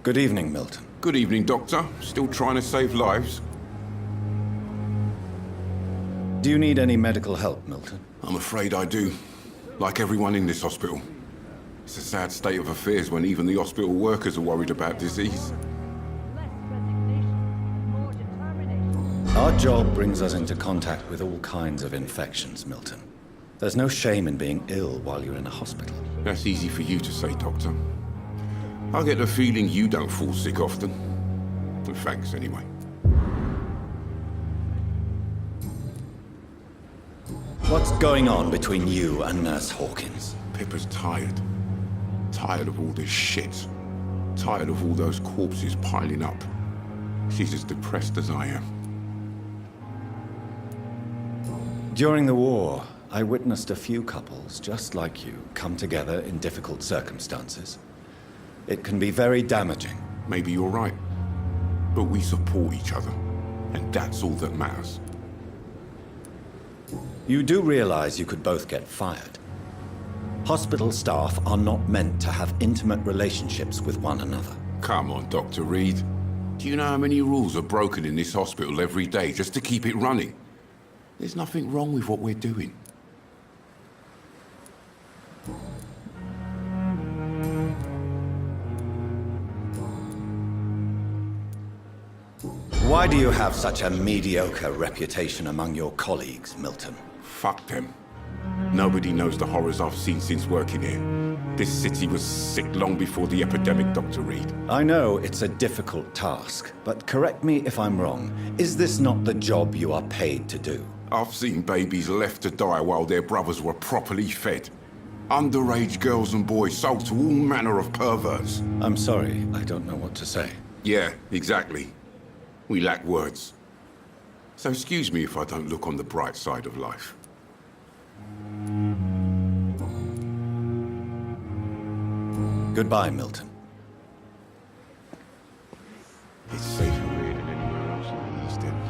Good evening, Milton. Good evening, Doctor. Still trying to save lives? Do you need any medical help, Milton? I'm afraid I do. Like everyone in this hospital. It's a sad state of affairs when even the hospital workers are worried about disease. Our job brings us into contact with all kinds of infections, Milton. There's no shame in being ill while you're in a hospital. That's easy for you to say, Doctor. I get the feeling you don't fall sick often. Well, thanks, anyway. What's going on between you and Nurse Hawkins? Pippa's tired. Tired of all this shit. Tired of all those corpses piling up. She's as depressed as I am. During the war, I witnessed a few couples, just like you, come together in difficult circumstances. It can be very damaging. Maybe you're right. But we support each other. And that's all that matters. You do realize you could both get fired. Hospital staff are not meant to have intimate relationships with one another. Come on, Dr. Reid. Do you know how many rules are broken in this hospital every day just to keep it running? There's nothing wrong with what we're doing. Why do you have such a mediocre reputation among your colleagues, Milton? Fuck them. Nobody knows the horrors I've seen since working here. This city was sick long before the epidemic, Dr. Reid. I know it's a difficult task, but correct me if I'm wrong. Is this not the job you are paid to do? I've seen babies left to die while their brothers were properly fed. Underage girls and boys sold to all manner of perverts. I'm sorry, I don't know what to say. Yeah, exactly. We lack words. So excuse me if I don't look on the bright side of life. Goodbye, Milton. It's safer here than anywhere else in the East End.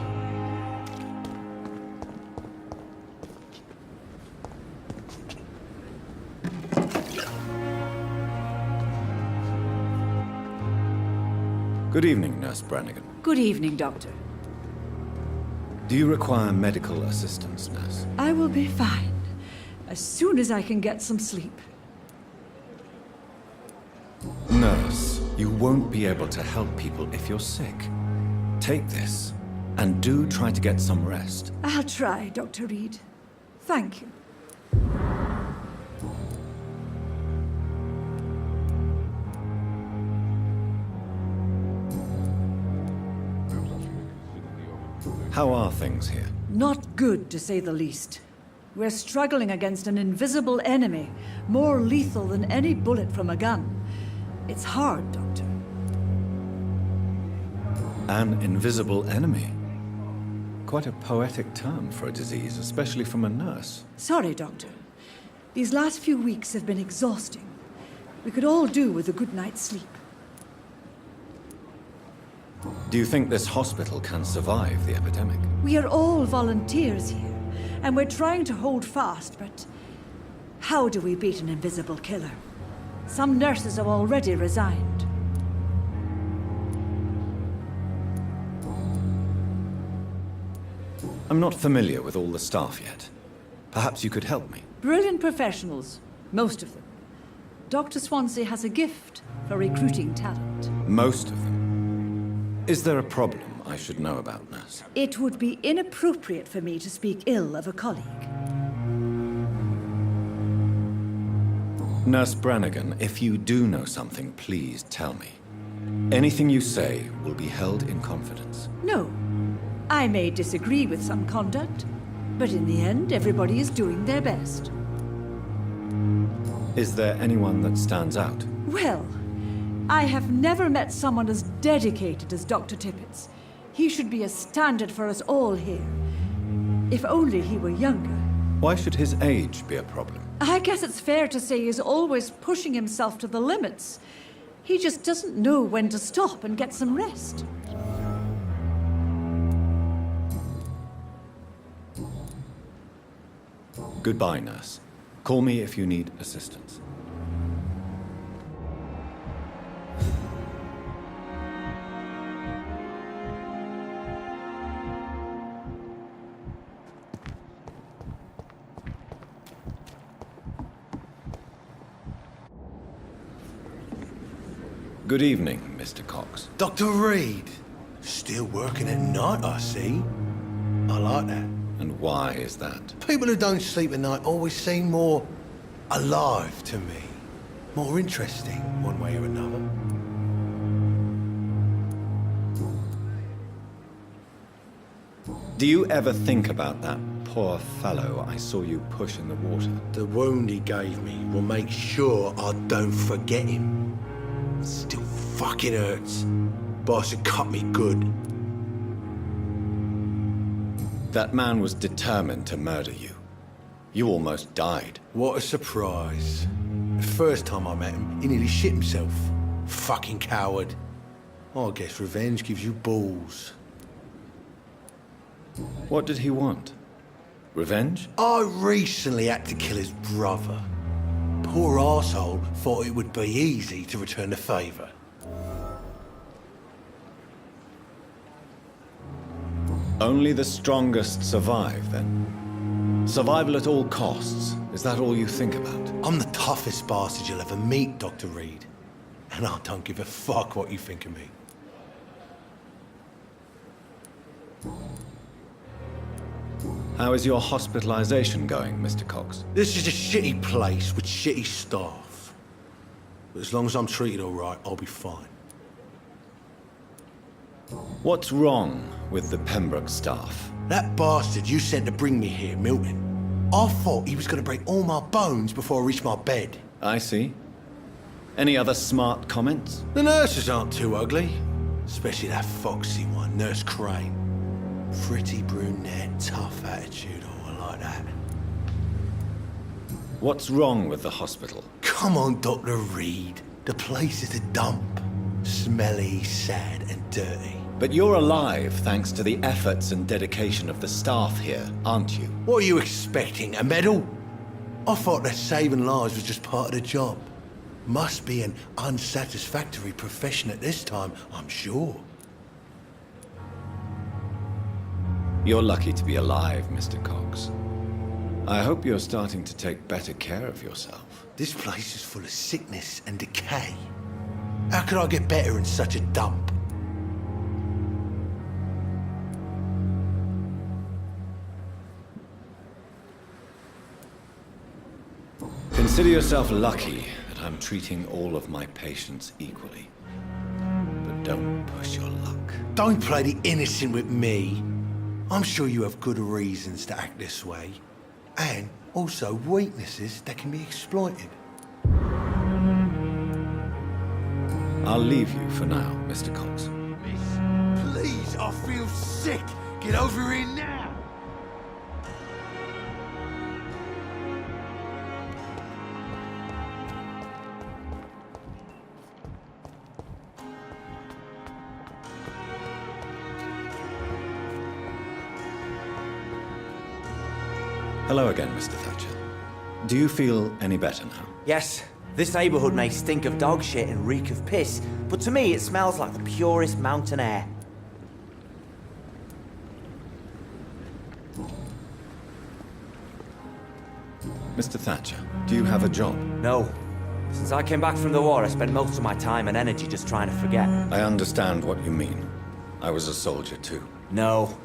Good evening, Nurse Brannigan. Good evening, Doctor. Do you require medical assistance, Nurse? I will be fine, as soon as I can get some sleep. Nurse, you won't be able to help people if you're sick. Take this, and do try to get some rest. I'll try, Dr. Reid. Thank you. How are things here? Not good, to say the least. We're struggling against an invisible enemy, more lethal than any bullet from a gun. It's hard, Doctor. An invisible enemy? Quite a poetic term for a disease, especially from a nurse. Sorry, Doctor. These last few weeks have been exhausting. We could all do with a good night's sleep. Do you think this hospital can survive the epidemic? We are all volunteers here, and we're trying to hold fast, but how do we beat an invisible killer? Some nurses have already resigned. I'm not familiar with all the staff yet. Perhaps you could help me. Brilliant professionals, most of them. Dr. Swansea has a gift for recruiting talent. Most of them. Is there a problem I should know about, Nurse? It would be inappropriate for me to speak ill of a colleague. Nurse Brannigan, if you do know something, please tell me. Anything you say will be held in confidence. No. I may disagree with some conduct, but in the end, everybody is doing their best. Is there anyone that stands out? Well, I have never met someone as dedicated as Dr. Tippett's. He should be a standard for us all here. If only he were younger. Why should his age be a problem? I guess it's fair to say he's always pushing himself to the limits. He just doesn't know when to stop and get some rest. Goodbye, Nurse. Call me if you need assistance. Good evening, Mr. Cox. Dr. Reid. Still working at night, I see. I like that. And why is that? People who don't sleep at night always seem more alive to me. More interesting, one way or another. Do you ever think about that poor fellow I saw you push in the water? The wound he gave me will make sure I don't forget him. Still fucking hurts. Boss had cut me good. That man was determined to murder you. You almost died. What a surprise. The first time I met him, he nearly shit himself. Fucking coward. I guess revenge gives you balls. What did he want? Revenge? I recently had to kill his brother. Poor arsehole thought it would be easy to return the favour. Only the strongest survive, then? Survival at all costs. Is that all you think about? I'm the toughest bastard you'll ever meet, Dr. Reid. And I don't give a fuck what you think of me. How is your hospitalization going, Mr. Cox? This is a shitty place with shitty staff. But as long as I'm treated all right, I'll be fine. What's wrong with the Pembroke staff? That bastard you sent to bring me here, Milton, I thought he was going to break all my bones before I reached my bed. I see. Any other smart comments? The nurses aren't too ugly. Especially that foxy one, Nurse Crane. Pretty brunette, tough attitude, oh, I like that. What's wrong with the hospital? Come on, Dr. Reid. The place is a dump. Smelly, sad, and dirty. But you're alive thanks to the efforts and dedication of the staff here, aren't you? What are you expecting, a medal? I thought that saving lives was just part of the job. Must be an unsatisfactory profession at this time, I'm sure. You're lucky to be alive, Mr. Cox. I hope you're starting to take better care of yourself. This place is full of sickness and decay. How could I get better in such a dump? Consider yourself lucky that I'm treating all of my patients equally. But don't push your luck. Don't play the innocent with me. I'm sure you have good reasons to act this way. And also weaknesses that can be exploited. I'll leave you for now, Mr. Cox. Miss, please, I feel sick. Get over here now. Hello again, Mr. Thatcher. Do you feel any better now? Yes, this neighborhood may stink of dog shit and reek of piss, but to me it smells like the purest mountain air. Mr. Thatcher, do you have a job? No. Since I came back from the war, I spent most of my time and energy just trying to forget. I understand what you mean. I was a soldier too. No.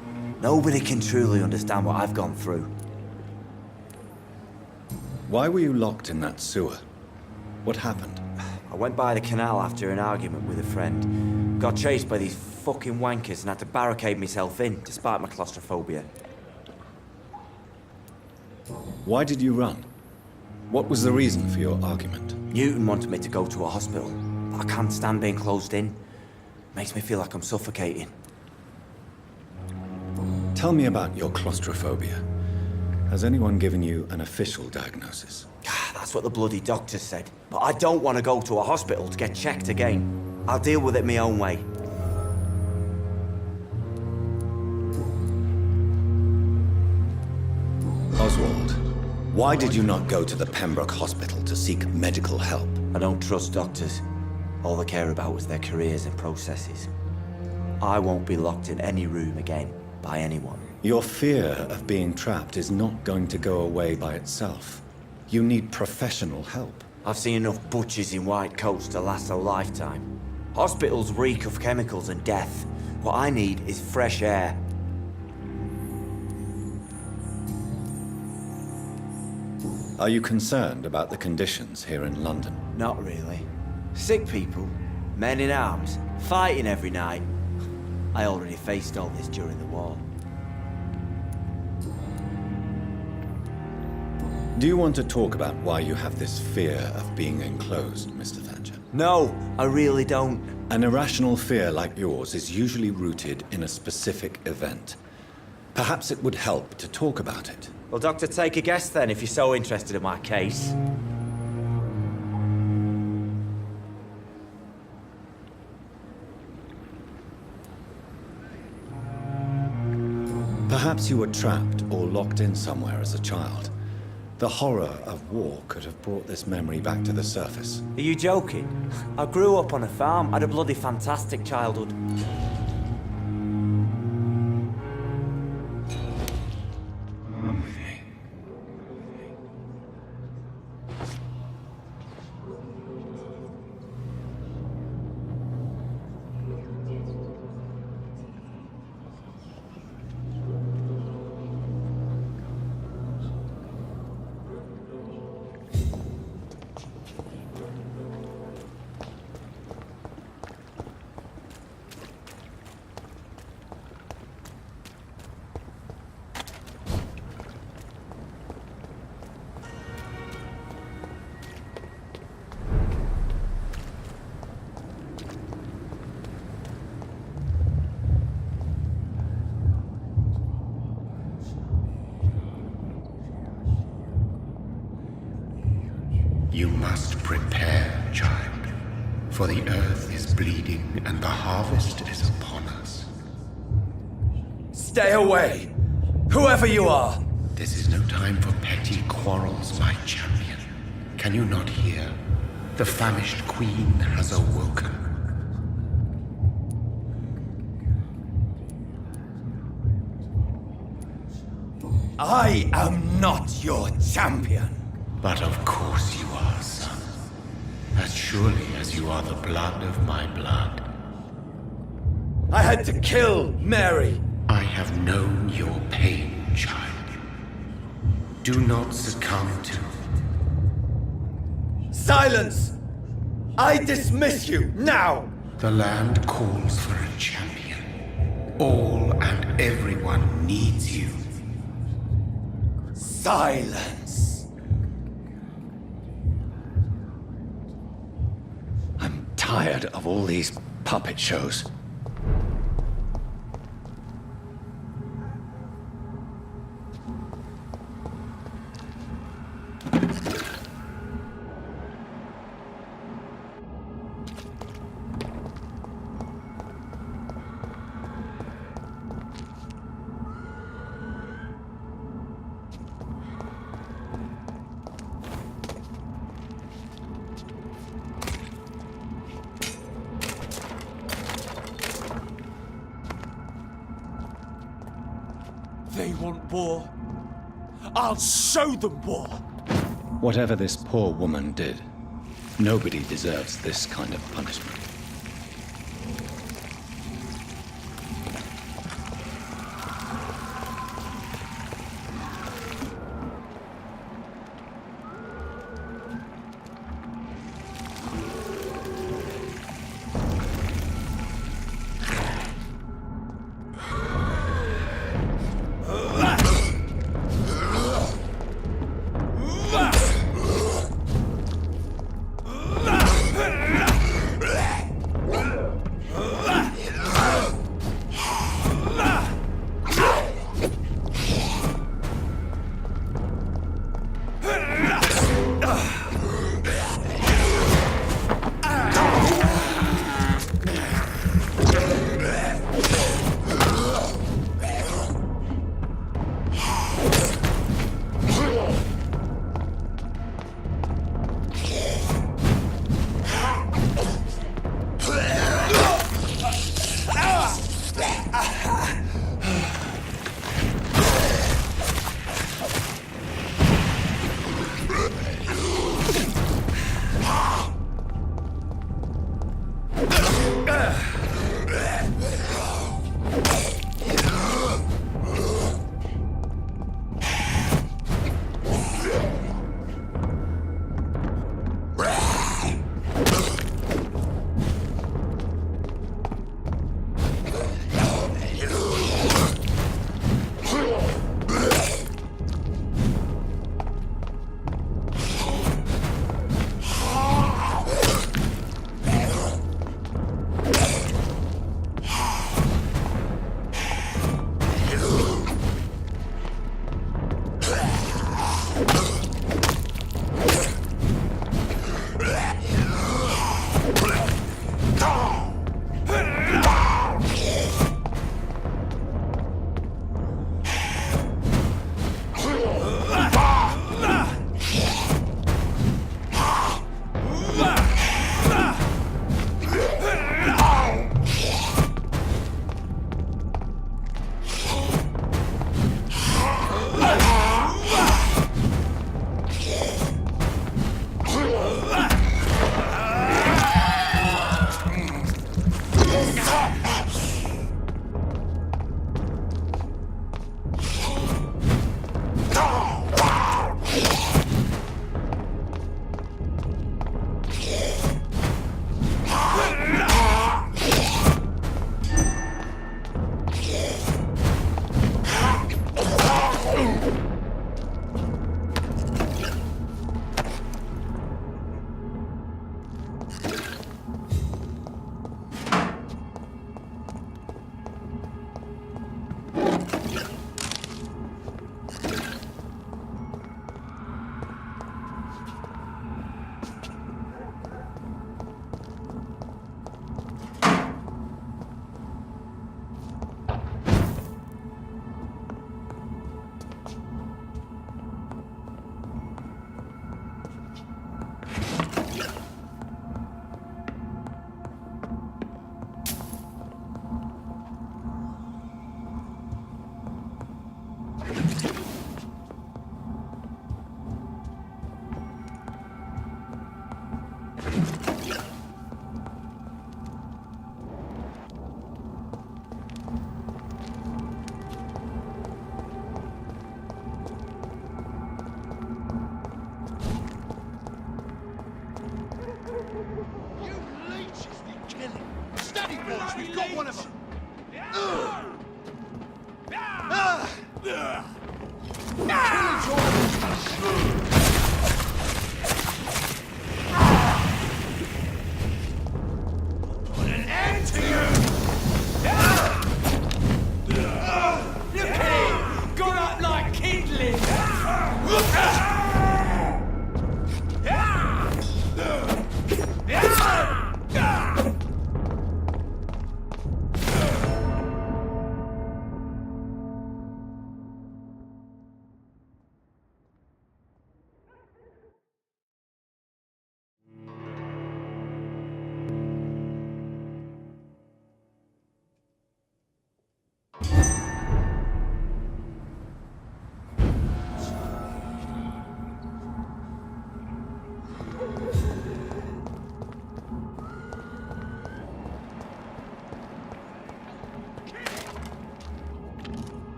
Nobody can truly understand what I've gone through. Why were you locked in that sewer? What happened? I went by the canal after an argument with a friend. Got chased by these fucking wankers and had to barricade myself in, despite my claustrophobia. Why did you run? What was the reason for your argument? Newton wanted me to go to a hospital, but I can't stand being closed in. Makes me feel like I'm suffocating. Tell me about your claustrophobia. Has anyone given you an official diagnosis? That's what the bloody doctor said. But I don't want to go to a hospital to get checked again. I'll deal with it my own way. Oswald, why did you not go to the Pembroke Hospital to seek medical help? I don't trust doctors. All they care about is their careers and processes. I won't be locked in any room again by anyone. Your fear of being trapped is not going to go away by itself. You need professional help. I've seen enough butchers in white coats to last a lifetime. Hospitals reek of chemicals and death. What I need is fresh air. Are you concerned about the conditions here in London? Not really. Sick people, men in arms, fighting every night. I already faced all this during the war. Do you want to talk about why you have this fear of being enclosed, Mr. Thatcher? No, I really don't. An irrational fear like yours is usually rooted in a specific event. Perhaps it would help to talk about it. Well, Doctor, take a guess then, if you're so interested in my case. Perhaps you were trapped or locked in somewhere as a child. The horror of war could have brought this memory back to the surface. Are you joking? I grew up on a farm, had a bloody fantastic childhood. You must prepare, child, for the earth is bleeding and the harvest is upon us. Stay away! Whoever you are! This is no time for petty quarrels, my champion. Can you not hear? The famished queen has awoken. I am not your champion! But of course you are, son. As surely as you are the blood of my blood. I had to kill Mary! I have known your pain, child. Do not succumb to... Silence! I dismiss you, now! The land calls for a champion. All and everyone needs you. Silence! I'm tired of all these puppet shows. They want war. I'll show them war! Whatever this poor woman did, nobody deserves this kind of punishment.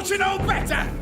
Don't you know better?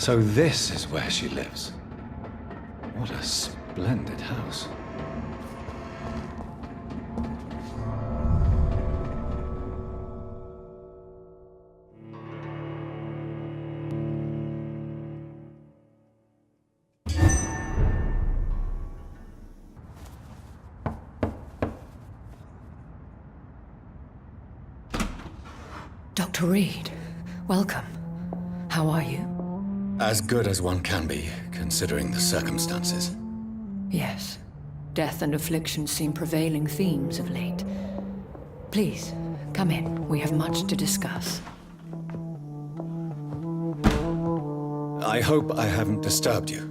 So this is where she lives. What a splendid house. Dr. Reid, welcome. How are you? As good as one can be, considering the circumstances. Yes. Death and affliction seem prevailing themes of late. Please, come in. We have much to discuss. I hope I haven't disturbed you.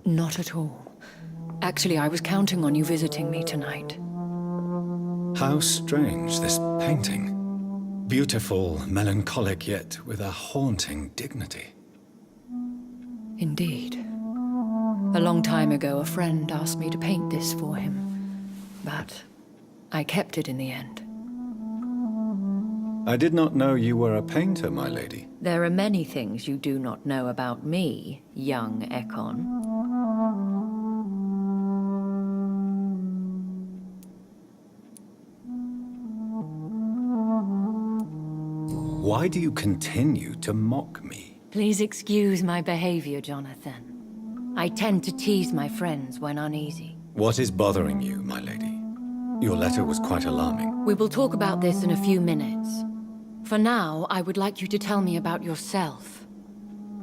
Not at all. Actually, I was counting on you visiting me tonight. How strange, this painting. Beautiful, melancholic, yet with a haunting dignity. Indeed. A long time ago, a friend asked me to paint this for him. But I kept it in the end. I did not know you were a painter, my lady. There are many things you do not know about me, young Ekon. Why do you continue to mock me? Please excuse my behavior, Jonathan. I tend to tease my friends when uneasy. What is bothering you, my lady? Your letter was quite alarming. We will talk about this in a few minutes. For now, I would like you to tell me about yourself.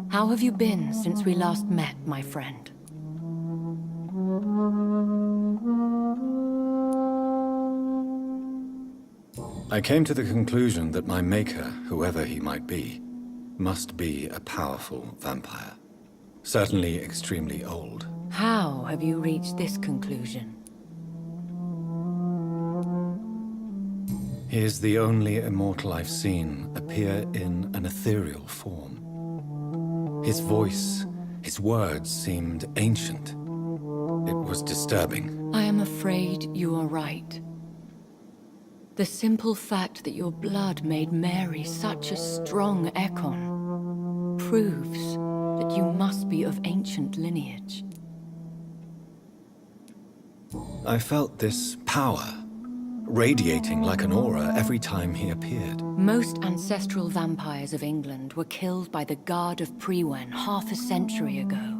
How have you been since we last met, my friend? I came to the conclusion that my maker, whoever he might be, must be a powerful vampire. Certainly extremely old. How have you reached this conclusion? He is the only immortal I've seen appear in an ethereal form. His voice, his words seemed ancient. It was disturbing. I am afraid you are right. The simple fact that your blood made Mary such a strong Ekon proves that you must be of ancient lineage. I felt this power, radiating like an aura every time he appeared. Most ancestral vampires of England were killed by the Guard of Prewen half a century ago.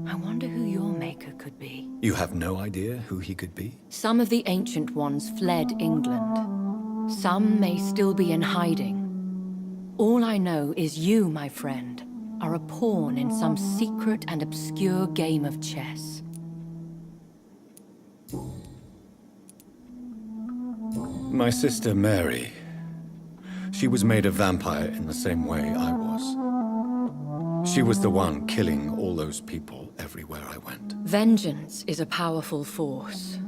I wonder who your maker could be. You have no idea who he could be? Some of the ancient ones fled England. Some may still be in hiding. All I know is you, my friend, are a pawn in some secret and obscure game of chess. My sister Mary. She was made a vampire in the same way I was. She was the one killing all those people everywhere I went. Vengeance is a powerful force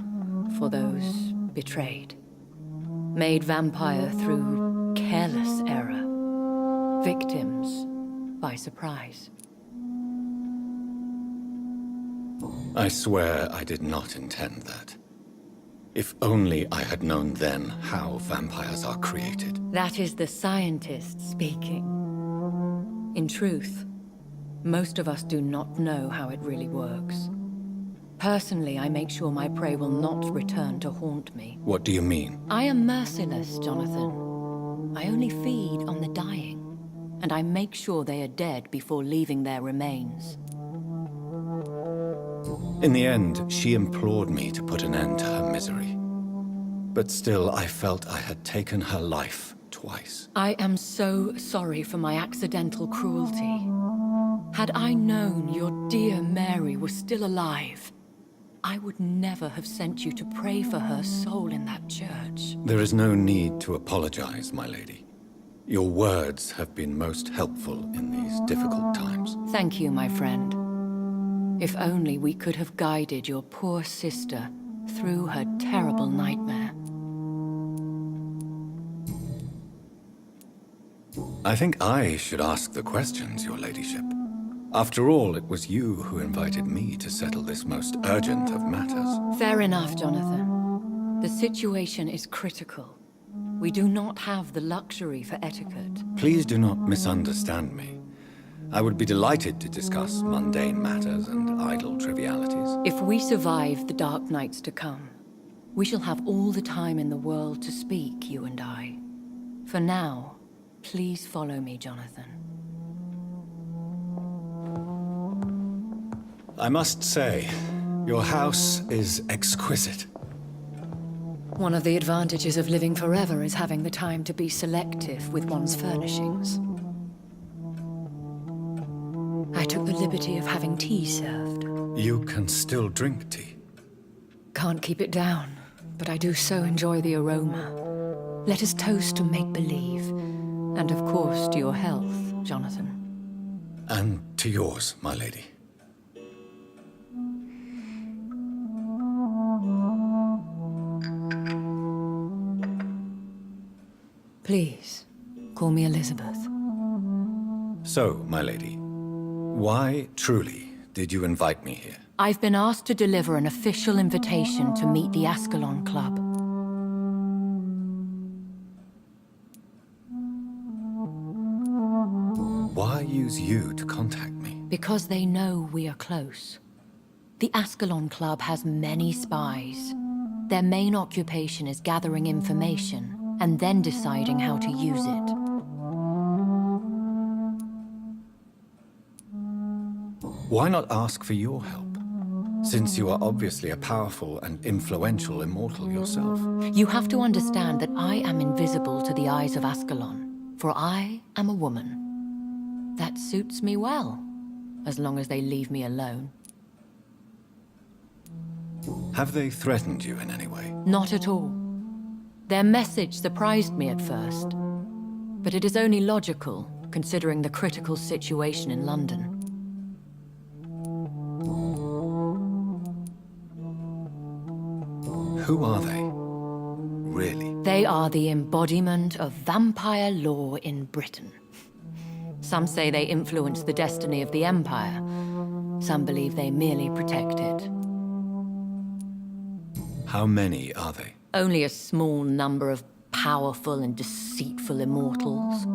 for those betrayed. Made vampire through careless error. Victims by surprise. I swear I did not intend that. If only I had known then how vampires are created. That is the scientist speaking. In truth, most of us do not know how it really works. Personally, I make sure my prey will not return to haunt me. What do you mean? I am merciless, Jonathan. I only feed on the dying, and I make sure they are dead before leaving their remains. In the end, she implored me to put an end to her misery. But still, I felt I had taken her life twice. I am so sorry for my accidental cruelty. Had I known your dear Mary was still alive, I would never have sent you to pray for her soul in that church. There is no need to apologize, my lady. Your words have been most helpful in these difficult times. Thank you, my friend. If only we could have guided your poor sister through her terrible nightmare. I think I should ask the questions, your ladyship. After all, it was you who invited me to settle this most urgent of matters. Fair enough, Jonathan. The situation is critical. We do not have the luxury for etiquette. Please do not misunderstand me. I would be delighted to discuss mundane matters and idle trivialities. If we survive the dark nights to come, we shall have all the time in the world to speak, you and I. For now, please follow me, Jonathan. I must say, your house is exquisite. One of the advantages of living forever is having the time to be selective with one's furnishings. I took the liberty of having tea served. You can still drink tea. Can't keep it down, but I do so enjoy the aroma. Let us toast to make-believe, and of course to your health, Jonathan. And to yours, my lady. Please, call me Elizabeth. So, my lady, why truly did you invite me here? I've been asked to deliver an official invitation to meet the Ascalon Club. Why use you to contact me? Because they know we are close. The Ascalon Club has many spies. Their main occupation is gathering information and then deciding how to use it. Why not ask for your help? Since you are obviously a powerful and influential immortal yourself. You have to understand that I am invisible to the eyes of Ascalon, for I am a woman. That suits me well, as long as they leave me alone. Have they threatened you in any way? Not at all. Their message surprised me at first, but it is only logical, considering the critical situation in London. Who are they? Really? They are the embodiment of vampire law in Britain. Some say they influence the destiny of the Empire. Some believe they merely protect it. How many are they? Only a small number of powerful and deceitful immortals,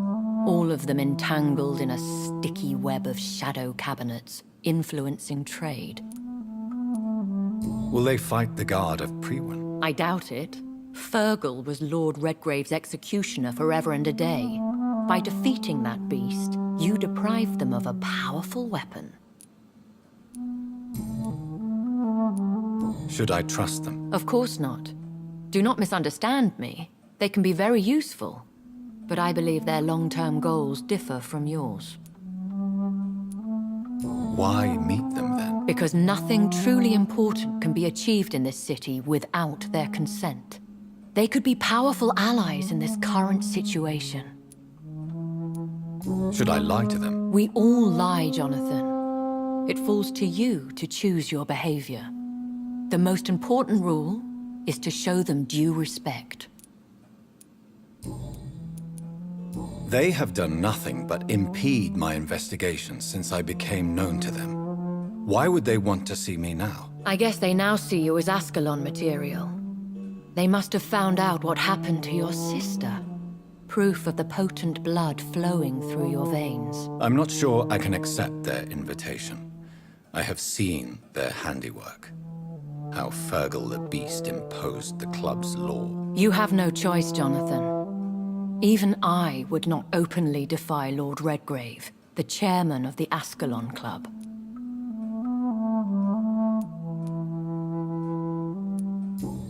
all of them entangled in a sticky web of shadow cabinets, influencing trade. Will they fight the guard of Priwen? I doubt it. Fergal was Lord Redgrave's executioner forever and a day. By defeating that beast, you deprived them of a powerful weapon. Should I trust them? Of course not. Do not misunderstand me. They can be very useful, but I believe their long-term goals differ from yours. Why meet them then? Because nothing truly important can be achieved in this city without their consent. They could be powerful allies in this current situation. Should I lie to them? We all lie, Jonathan. It falls to you to choose your behavior. The most important rule is to show them due respect. They have done nothing but impede my investigations since I became known to them. Why would they want to see me now? I guess they now see you as Ascalon material. They must have found out what happened to your sister. Proof of the potent blood flowing through your veins. I'm not sure I can accept their invitation. I have seen their handiwork. How Fergal the Beast imposed the club's law. You have no choice, Jonathan. Even I would not openly defy Lord Redgrave, the chairman of the Ascalon Club.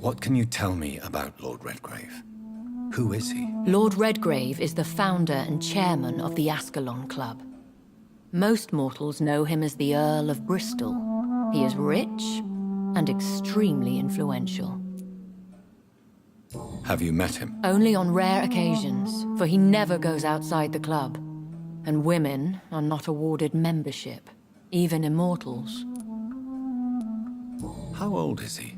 What can you tell me about Lord Redgrave? Who is he? Lord Redgrave is the founder and chairman of the Ascalon Club. Most mortals know him as the Earl of Bristol. He is rich and extremely influential. Have you met him? Only on rare occasions, for he never goes outside the club. And women are not awarded membership, even immortals. How old is he?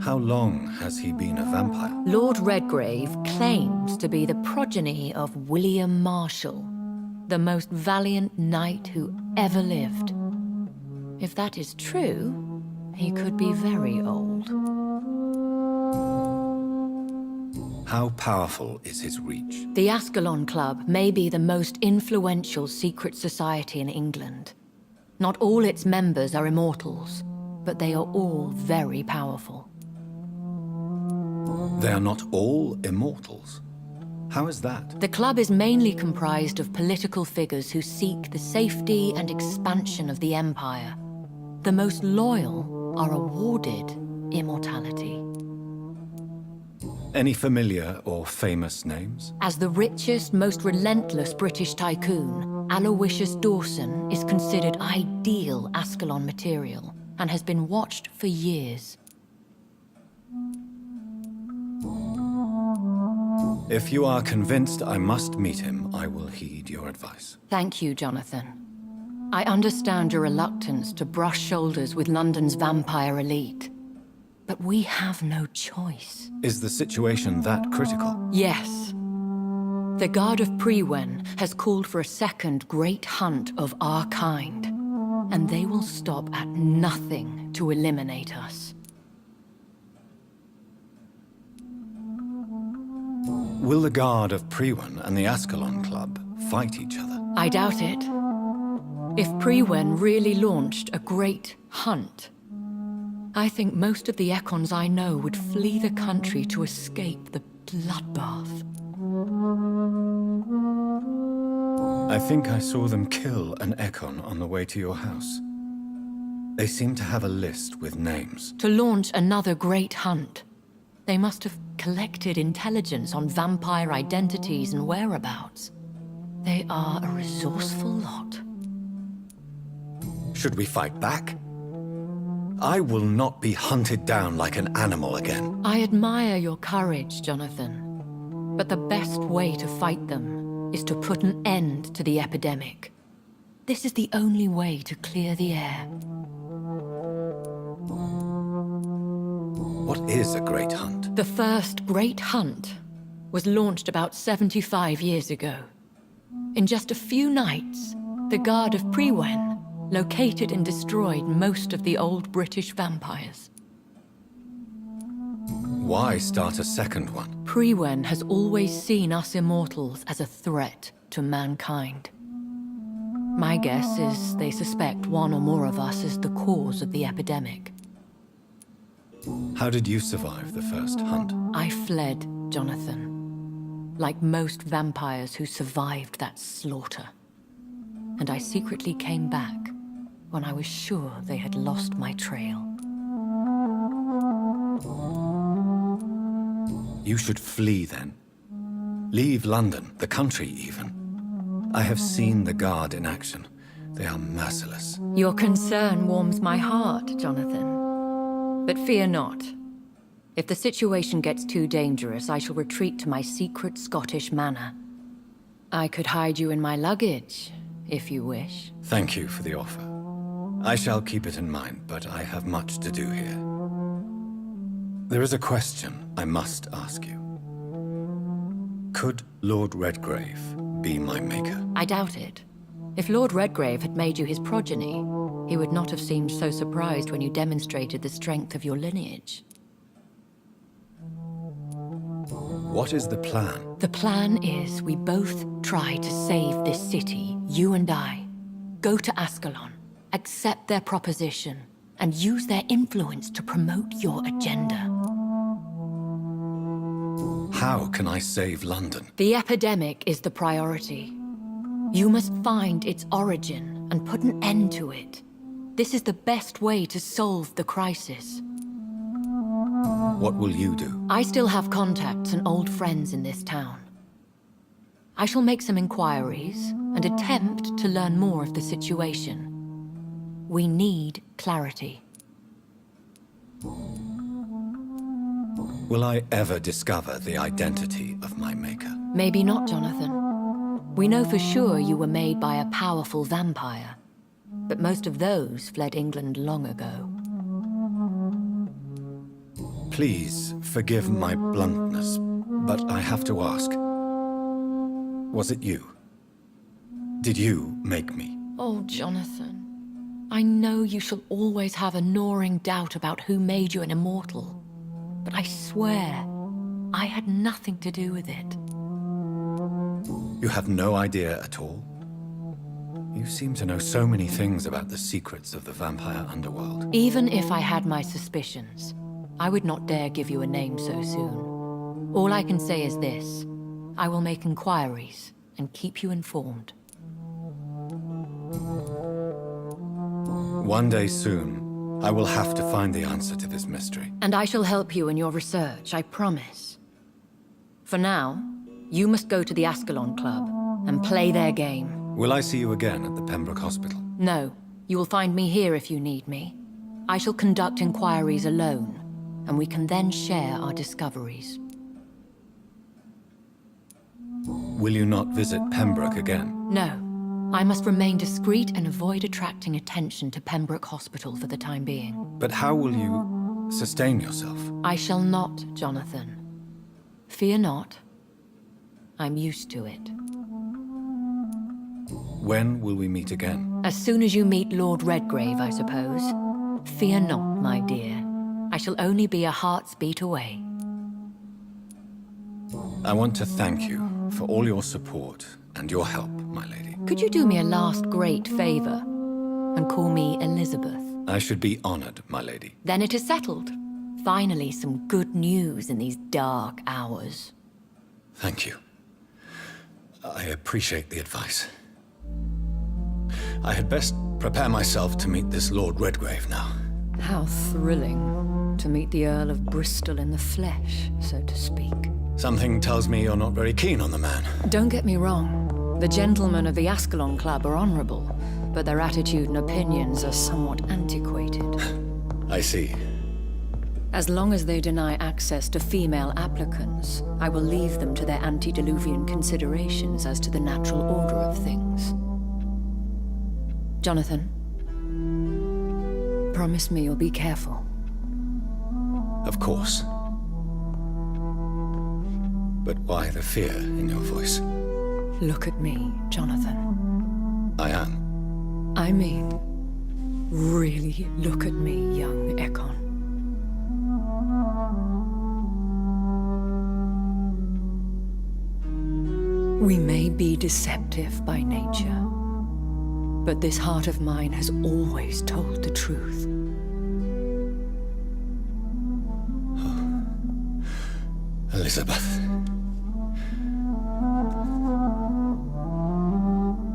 How long has he been a vampire? Lord Redgrave claims to be the progeny of William Marshall, the most valiant knight who ever lived. If that is true, he could be very old. How powerful is his reach? The Ascalon Club may be the most influential secret society in England. Not all its members are immortals, but they are all very powerful. They are not all immortals. How is that? The club is mainly comprised of political figures who seek the safety and expansion of the Empire. The most loyal are awarded immortality. Any familiar or famous names? As the richest, most relentless British tycoon, Aloysius Dawson is considered ideal Ascalon material and has been watched for years. If you are convinced I must meet him, I will heed your advice. Thank you, Jonathan. I understand your reluctance to brush shoulders with London's vampire elite. But we have no choice. Is the situation that critical? Yes. The Guard of Prewen has called for a second great hunt of our kind. And they will stop at nothing to eliminate us. Will the Guard of Prewen and the Ascalon Club fight each other? I doubt it. If Prewen really launched a great hunt, I think most of the Ekons I know would flee the country to escape the bloodbath. I think I saw them kill an Ekon on the way to your house. They seem to have a list with names. To launch another great hunt, they must have collected intelligence on vampire identities and whereabouts. They are a resourceful lot. Should we fight back? I will not be hunted down like an animal again. I admire your courage, Jonathan. But the best way to fight them is to put an end to the epidemic. This is the only way to clear the air. What is a great hunt? The first great hunt was launched about 75 years ago. In just a few nights, the Guard of Prewen located and destroyed most of the old British vampires. Why start a second one? Prewen has always seen us immortals as a threat to mankind. My guess is they suspect one or more of us is the cause of the epidemic. How did you survive the first hunt? I fled, Jonathan. Like most vampires who survived that slaughter. And I secretly came back when I was sure they had lost my trail. You should flee then. Leave London, the country even. I have seen the Guard in action. They are merciless. Your concern warms my heart, Jonathan. But fear not. If the situation gets too dangerous, I shall retreat to my secret Scottish manor. I could hide you in my luggage, if you wish. Thank you for the offer. I shall keep it in mind, but I have much to do here. There is a question I must ask you. Could Lord Redgrave be my maker? I doubt it. If Lord Redgrave had made you his progeny, he would not have seemed so surprised when you demonstrated the strength of your lineage. What is the plan? The plan is we both try to save this city, you and I. Go to Ascalon, accept their proposition, and use their influence to promote your agenda. How can I save London? The epidemic is the priority. You must find its origin and put an end to it. This is the best way to solve the crisis. What will you do? I still have contacts and old friends in this town. I shall make some inquiries and attempt to learn more of the situation. We need clarity. Will I ever discover the identity of my maker? Maybe not, Jonathan. We know for sure you were made by a powerful vampire, but most of those fled England long ago. Please forgive my bluntness, but I have to ask. Was it you? Did you make me? Oh, Jonathan. I know you shall always have a gnawing doubt about who made you an immortal. But I swear, I had nothing to do with it. You have no idea at all? You seem to know so many things about the secrets of the vampire underworld. Even if I had my suspicions, I would not dare give you a name so soon. All I can say is this. I will make inquiries and keep you informed. One day soon, I will have to find the answer to this mystery. And I shall help you in your research, I promise. For now, you must go to the Ascalon Club and play their game. Will I see you again at the Pembroke Hospital? No, you will find me here if you need me. I shall conduct inquiries alone, and we can then share our discoveries. Will you not visit Pembroke again? No. I must remain discreet and avoid attracting attention to Pembroke Hospital for the time being. But how will you sustain yourself? I shall not, Jonathan. Fear not. I'm used to it. When will we meet again? As soon as you meet Lord Redgrave, I suppose. Fear not, my dear. I shall only be a heart's beat away. I want to thank you for all your support and your help, my lady. Could you do me a last great favor and call me Elizabeth? I should be honored, my lady. Then it is settled. Finally, some good news in these dark hours. Thank you. I appreciate the advice. I had best prepare myself to meet this Lord Redgrave now. How thrilling to meet the Earl of Bristol in the flesh, so to speak. Something tells me you're not very keen on the man. Don't get me wrong. The gentlemen of the Ascalon Club are honorable, but their attitude and opinions are somewhat antiquated. I see. As long as they deny access to female applicants, I will leave them to their antediluvian considerations as to the natural order of things. Jonathan, promise me you'll be careful. Of course. But why the fear in your voice? Look at me, Jonathan. I am. I mean, really look at me, young Ekon. We may be deceptive by nature, but this heart of mine has always told the truth. Elizabeth.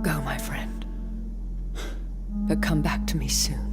Go, my friend. But come back to me soon.